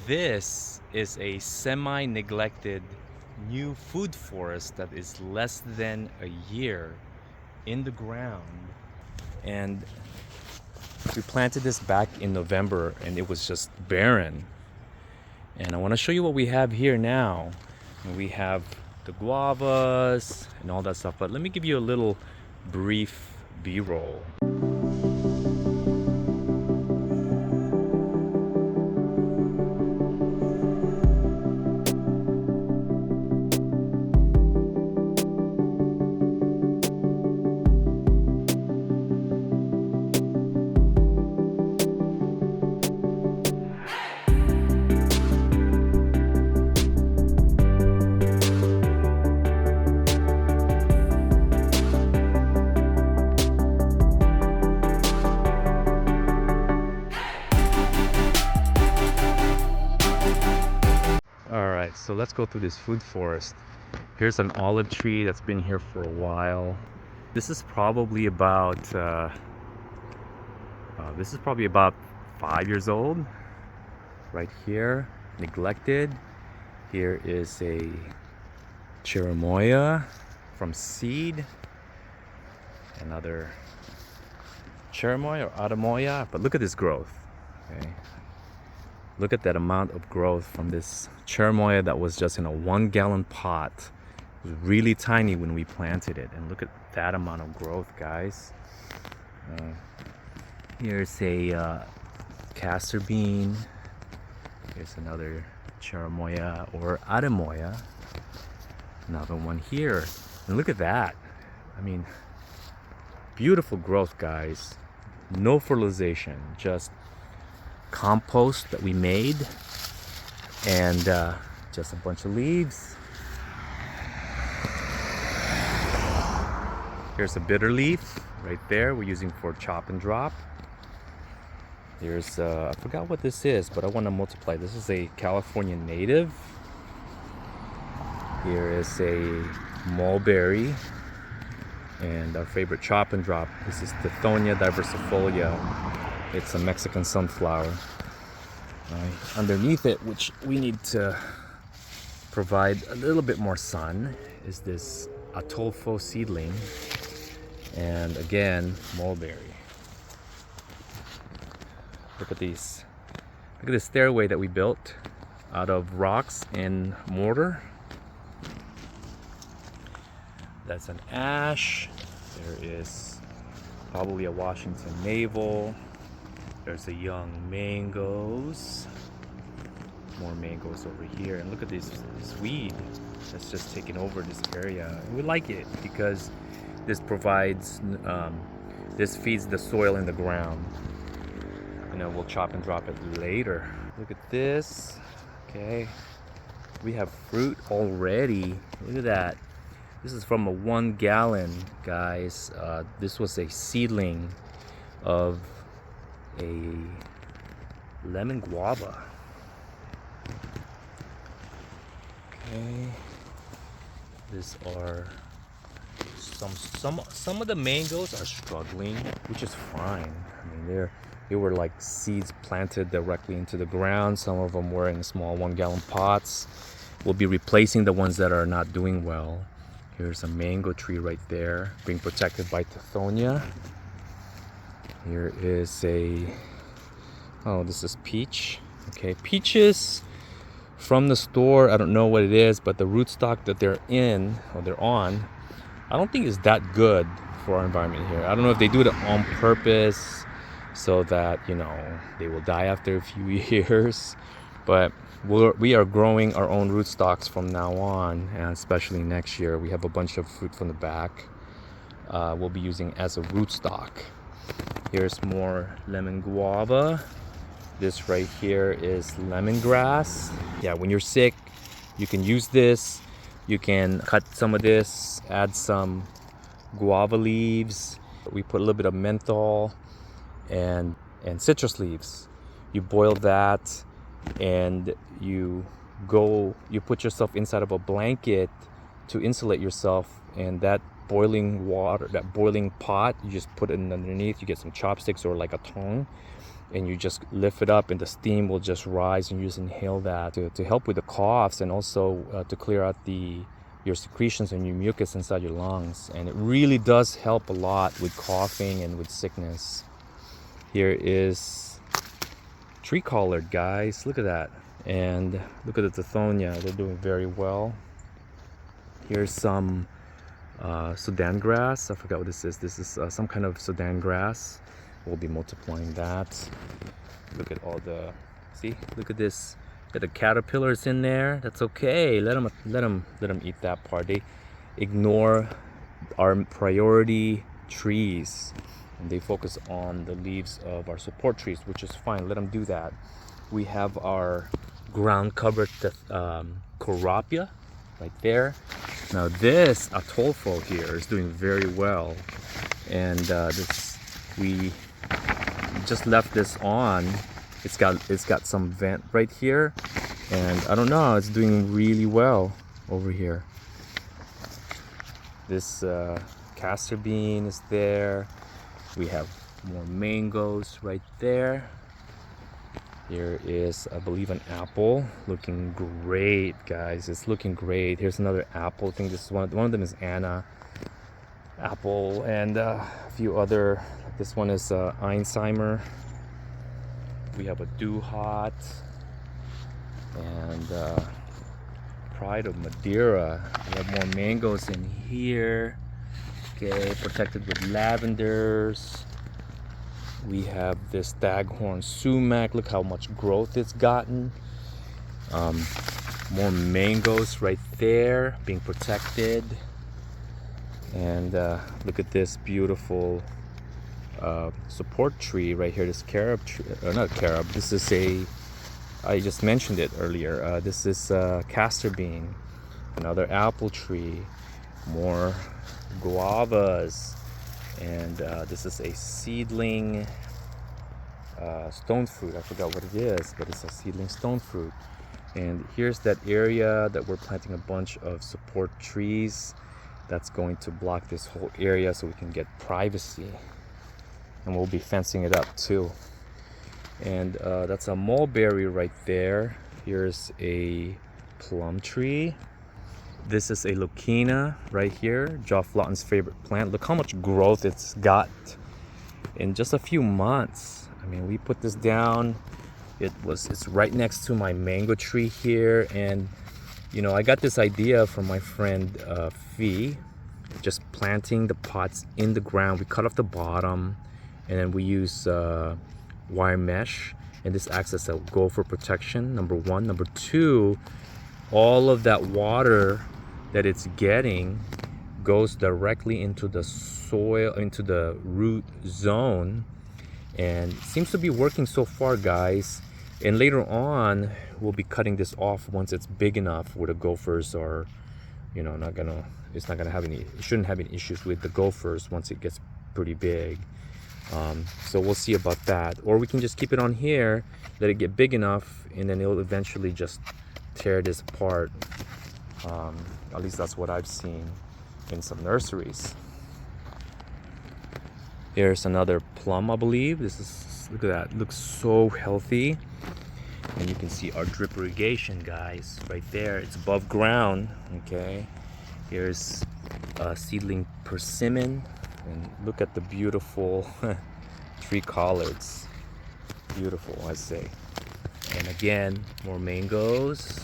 This is a semi-neglected new food forest that is less than a year in the ground. And we planted this back in November and it was just barren. And I want to show you what we have here now. And we have the guavas and all that stuff, but let me give you a little brief B-roll. Alright, so let's go through this food forest. Here's an olive tree that's been here for a while. This is probably about 5 years old. Right here, neglected. Here is a cherimoya from seed. Another cherimoya or atamoya, but look at this growth. Okay. Look at that amount of growth from this cherimoya that was just in a 1-gallon pot. It was really tiny when we planted it, and look at that amount of growth, guys. Here's a castor bean. Here's another cherimoya or atamoya. Another one here. And look at that. I mean, beautiful growth, guys. No fertilization, just compost that we made, and just a bunch of leaves. Here's a bitter leaf right there we're using for chop and drop. Here's I forgot what this is, but I want to multiply. This is a California native. Here is a mulberry, and our favorite chop and drop. This is Tithonia diversifolia. It's a Mexican sunflower. Underneath it, which we need to provide a little bit more sun, is this atolfo seedling, and again, mulberry. Look at these. Look at this stairway that we built out of rocks and mortar. That's an ash. There is probably a Washington navel. There's the young mangoes. More mangoes over here. And look at this weed that's just taken over this area. We like it because this provides, this feeds the soil in the ground. You know, we'll chop and drop it later. Look at this. Okay. We have fruit already. Look at that. This is from a 1-gallon, guys. This was a seedling of a lemon guava. Okay, these are some of the mangoes are struggling, which is fine. I mean, they were like seeds planted directly into the ground. Some of them were in small 1-gallon pots. We'll be replacing the ones that are not doing well. Here's a mango tree right there, being protected by Tithonia. Here is this is peach. Okay, peaches from the store, I don't know what it is, but the rootstock that they're on, I don't think is that good for our environment here. I don't know if they do it on purpose so that, you know, they will die after a few years, but we are growing our own rootstocks from now on, and especially next year. We have a bunch of fruit from the back we'll be using as a rootstock. Here's more lemon guava. This right here is lemongrass. Yeah, when you're sick, you can use this. You can cut some of this, add some guava leaves. We put a little bit of menthol and citrus leaves. You boil that, and you put yourself inside of a blanket to insulate yourself, and that boiling water, that boiling pot, you just put it underneath. You get some chopsticks or like a tongue, and you just lift it up and the steam will just rise, and you just inhale that to help with the coughs, and also to clear out your secretions and your mucus inside your lungs. And it really does help a lot with coughing and with sickness. Here is tree collard, guys. Look at that. And look at the Tithonia. They're doing very well. Here's some Sudan grass. I forgot what this is. This is some kind of Sudan grass. We'll be multiplying that. Look at all the, see, look at this. Got the caterpillars in there. That's okay. Let them eat that part. They ignore our priority trees, and they focus on the leaves of our support trees, which is fine. Let them do that. We have our ground covered Corapia right there. Now this Atolfo here is doing very well, and we just left this on. It's got some vent right here, and I don't know, it's doing really well over here. This castor bean is there. We have more mangoes right there. Here is, I believe, an apple. Looking great, guys. It's looking great. Here's another apple. I think this is one of them is Anna apple, and a few other. This one is Einsheimer. We have a Duhat and Pride of Madeira. We have more mangoes in here. Okay, protected with lavenders. We have this staghorn sumac. Look how much growth it's gotten. More mangoes right there being protected. And look at this beautiful support tree right here. This carob tree, not carob, this is I just mentioned it earlier. This is castor bean. Another apple tree. More guavas. And this is a seedling stone fruit. I forgot what it is, but it's a seedling stone fruit. And here's that area that we're planting a bunch of support trees. That's going to block this whole area so we can get privacy. And we'll be fencing it up too. And that's a mulberry right there. Here's a plum tree. This is a Leucaena right here, Geoff Lawton's favorite plant. Look how much growth it's got in just a few months. I mean, we put this down. It's right next to my mango tree here, and you know, I got this idea from my friend Fee, just planting the pots in the ground. We cut off the bottom, and then we use wire mesh, and this acts as a gopher protection, number one. Number two, all of that water that it's getting goes directly into the soil, into the root zone, and it seems to be working so far, guys. And later on we'll be cutting this off once it's big enough where the gophers are, you know, it shouldn't have any issues with the gophers once it gets pretty big. So we'll see about that, or we can just keep it on here, let it get big enough, and then it'll eventually just tear this apart. At least that's what I've seen in some nurseries. Here's another plum, I believe. This is, look at that, it looks so healthy. And you can see our drip irrigation, guys, right there. It's above ground. Okay, here's seedling persimmon, and look at the beautiful tree collards. Beautiful, I say. And again, more mangoes.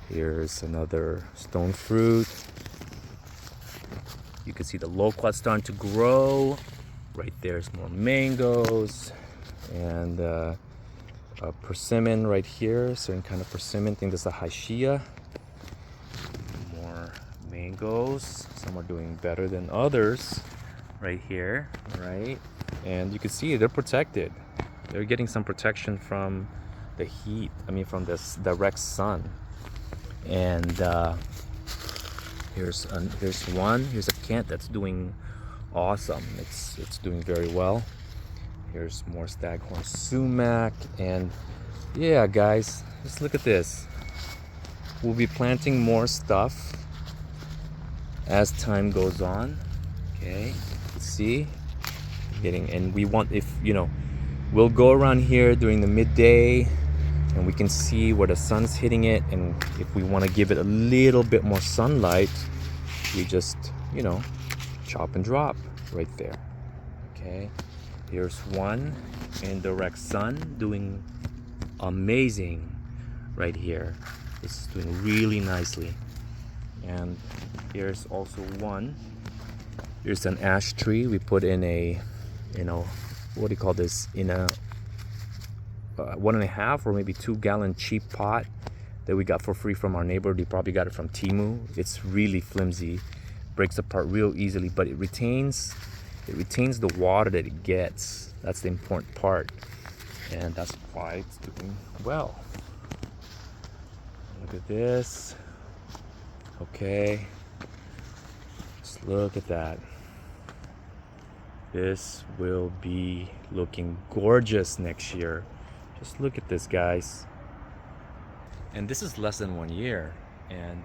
Here's another stone fruit. You can see the loquat starting to grow. Right there's more mangoes, and persimmon right here, certain kind of persimmon. I think this is a Haishia. More mangoes. Some are doing better than others right here, right? And you can see they're protected. They're getting some protection from the heat, from this direct sun. And here's one. Here's a Kent that's doing awesome. It's doing very well. Here's more staghorn sumac, and yeah, guys, just look at this. We'll be planting more stuff as time goes on. Okay, see, and we want, if you know, we'll go around here during the midday and we can see where the sun's hitting it, and if we want to give it a little bit more sunlight, we just, you know, chop and drop right there. Okay, here's one in direct sun doing amazing right here. This is doing really nicely. And here's also one. Here's an ash tree we put in a, you know, what do you call this, in a 1.5 or maybe 2-gallon cheap pot that we got for free from our neighbor. They probably got it from Temu. It's really flimsy, breaks apart real easily, but it retains the water that it gets. That's the important part, and that's why it's doing well. Look at this. Okay, just look at that. This will be looking gorgeous next year. Just look at this, guys. And this is less than 1 year. And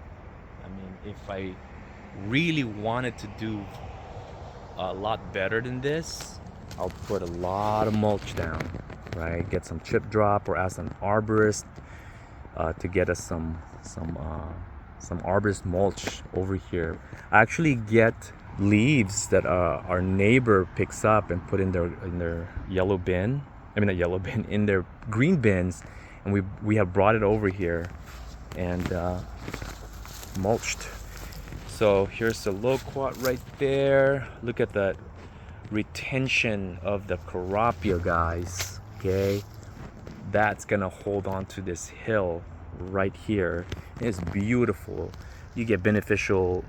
I mean, if I really wanted to do a lot better than this, I'll put a lot of mulch down, right? Get some chip drop or ask an arborist to get us some arborist mulch over here. I actually get leaves that our neighbor picks up and put in their yellow bin. I mean, not yellow bin, in their green bins, and we have brought it over here and mulched. So here's the loquat right there. Look at that retention of the carapia, guys. Okay, that's gonna hold on to this hill right here. It's beautiful. You get beneficial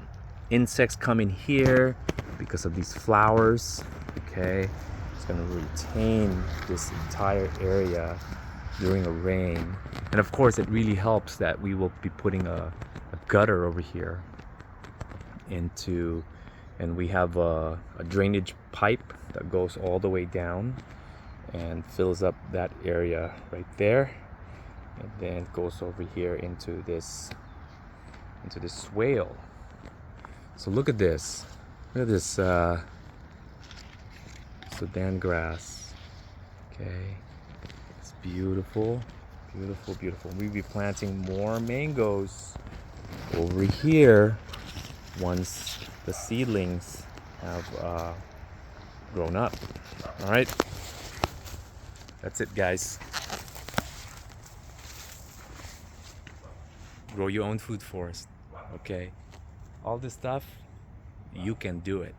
insects coming here because of these flowers. Okay, it's gonna retain this entire area during a rain. And of course, it really helps that we will be putting a gutter over here into, and we have a drainage pipe that goes all the way down and fills up that area right there, and then goes over here into this swale. So look at this. Look at this Sudan grass. Okay, it's beautiful, beautiful, beautiful. We'll be planting more mangoes over here once the seedlings have grown up. All right, that's it, guys. Grow your own food forest. Okay, all this stuff, you can do it.